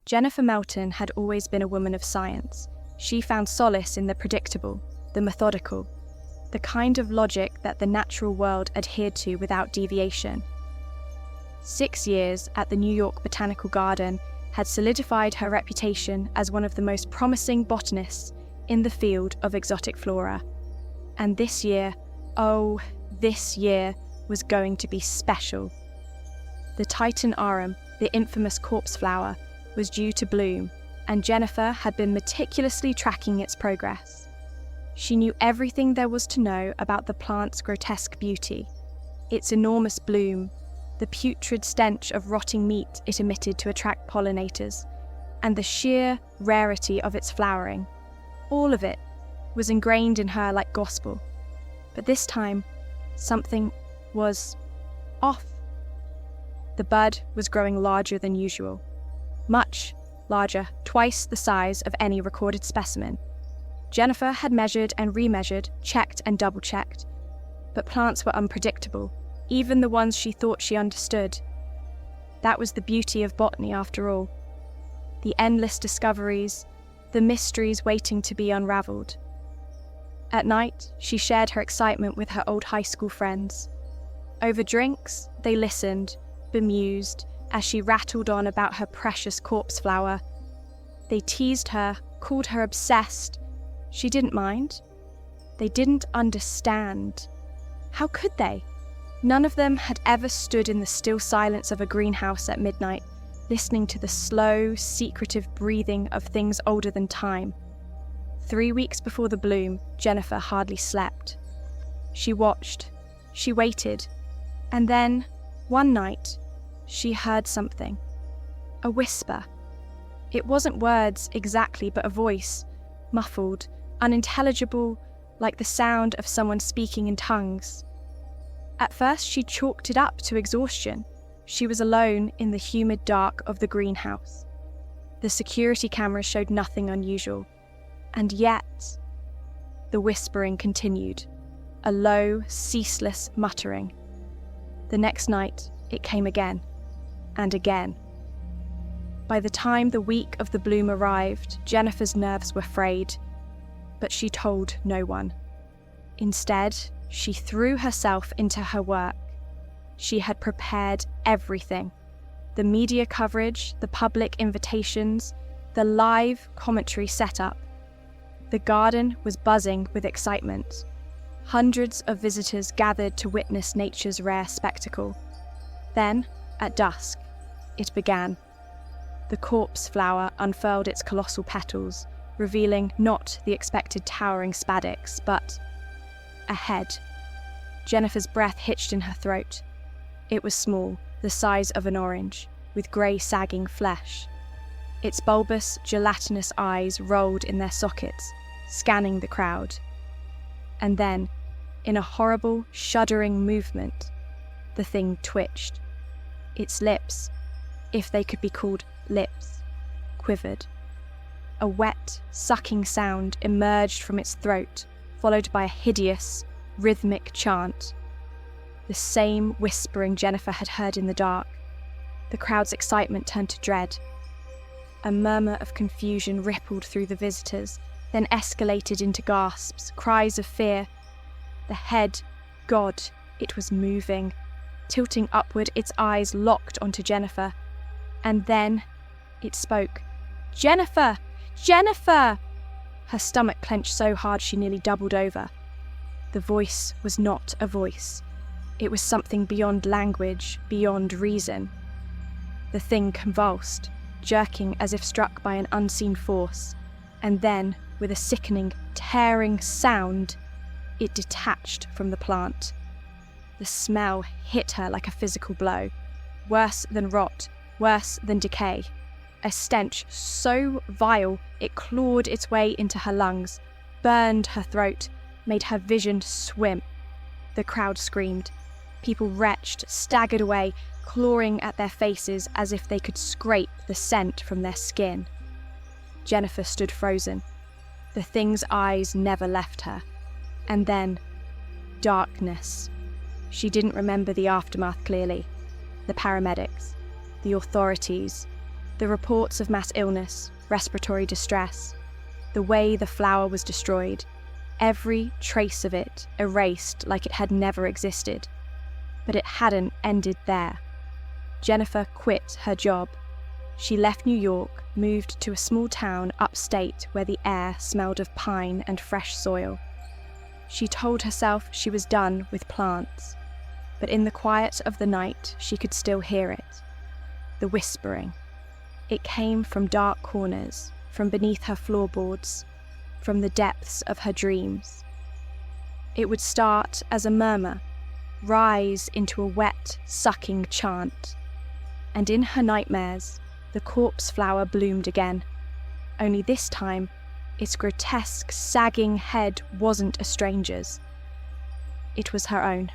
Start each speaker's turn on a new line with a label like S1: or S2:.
S1: Jeniffer Melton had always been a woman of science. She found solace in the predictable, the methodical, the kind of logic that the natural world adhered to without deviation. 6 years at the New York Botanical Garden had solidified her reputation as one of the most promising botanists in the field of exotic flora. And this year, oh, this year was going to be special. The Titan Arum, the infamous corpse flower, was due to bloom, and Jeniffer had been meticulously tracking its progress. She knew everything there was to know about the plant's grotesque beauty, its enormous bloom, the putrid stench of rotting meat it emitted to attract pollinators, and the sheer rarity of its flowering. All of it was ingrained in her like gospel. But this time, something was off. The bud was growing larger than usual, much larger, twice the size of any recorded specimen. Jeniffer had measured and remeasured, checked and double-checked, but plants were unpredictable, even the ones she thought she understood. That was the beauty of botany after all. The endless discoveries, the mysteries waiting to be unravelled. At night, she shared her excitement with her old high school friends. Over drinks, they listened, bemused, as she rattled on about her precious corpse flower. They teased her, called her obsessed. She didn't mind. They didn't understand. How could they? None of them had ever stood in the still silence of a greenhouse at midnight, listening to the slow, secretive breathing of things older than time. 3 weeks before the bloom, Jeniffer hardly slept. She watched, she waited, and then, one night, she heard something. A whisper. It wasn't words exactly, but a voice, muffled, unintelligible, like the sound of someone speaking in tongues. At first, she chalked it up to exhaustion. She was alone in the humid dark of the greenhouse. The security cameras showed nothing unusual. And yet, the whispering continued, a low, ceaseless muttering. The next night, it came again, and again. By the time the week of the bloom arrived, Jeniffer's nerves were frayed, but she told no one. Instead, she threw herself into her work. She had prepared everything. The media coverage, the public invitations, the live commentary setup. The garden was buzzing with excitement. Hundreds of visitors gathered to witness nature's rare spectacle. Then, at dusk, it began. The corpse flower unfurled its colossal petals, revealing not the expected towering spadix, but a head. Jeniffer's breath hitched in her throat. It was small, the size of an orange, with grey sagging flesh. Its bulbous, gelatinous eyes rolled in their sockets, scanning the crowd. And then, in a horrible, shuddering movement, the thing twitched. Its lips, if they could be called lips, quivered. A wet, sucking sound emerged from its throat, followed by a hideous, rhythmic chant. The same whispering Jeniffer had heard in the dark. The crowd's excitement turned to dread. A murmur of confusion rippled through the visitors, then escalated into gasps, cries of fear. The head, God, it was moving, tilting upward, its eyes locked onto Jeniffer. And then it spoke. "Jeniffer! Jeniffer!" Her stomach clenched so hard she nearly doubled over. The voice was not a voice. It was something beyond language, beyond reason. The thing convulsed, jerking as if struck by an unseen force, and then, with a sickening, tearing sound, it detached from the plant. The smell hit her like a physical blow, worse than rot, worse than decay. A stench so vile it clawed its way into her lungs, burned her throat, made her vision swim. The crowd screamed. People retched, staggered away, clawing at their faces as if they could scrape the scent from their skin. Jeniffer stood frozen. The thing's eyes never left her. And then, darkness. She didn't remember the aftermath clearly. The paramedics, the authorities, The reports of mass illness, respiratory distress, the way the flower was destroyed, every trace of it erased like it had never existed. But it hadn't ended there. Jeniffer quit her job. She left New York, moved to a small town upstate where the air smelled of pine and fresh soil. She told herself she was done with plants, but in the quiet of the night she could still hear it. The whispering. It came from dark corners, from beneath her floorboards, from the depths of her dreams. It would start as a murmur, rise into a wet, sucking chant. And in her nightmares, the corpse flower bloomed again. Only this time, its grotesque, sagging head wasn't a stranger's. It was her own.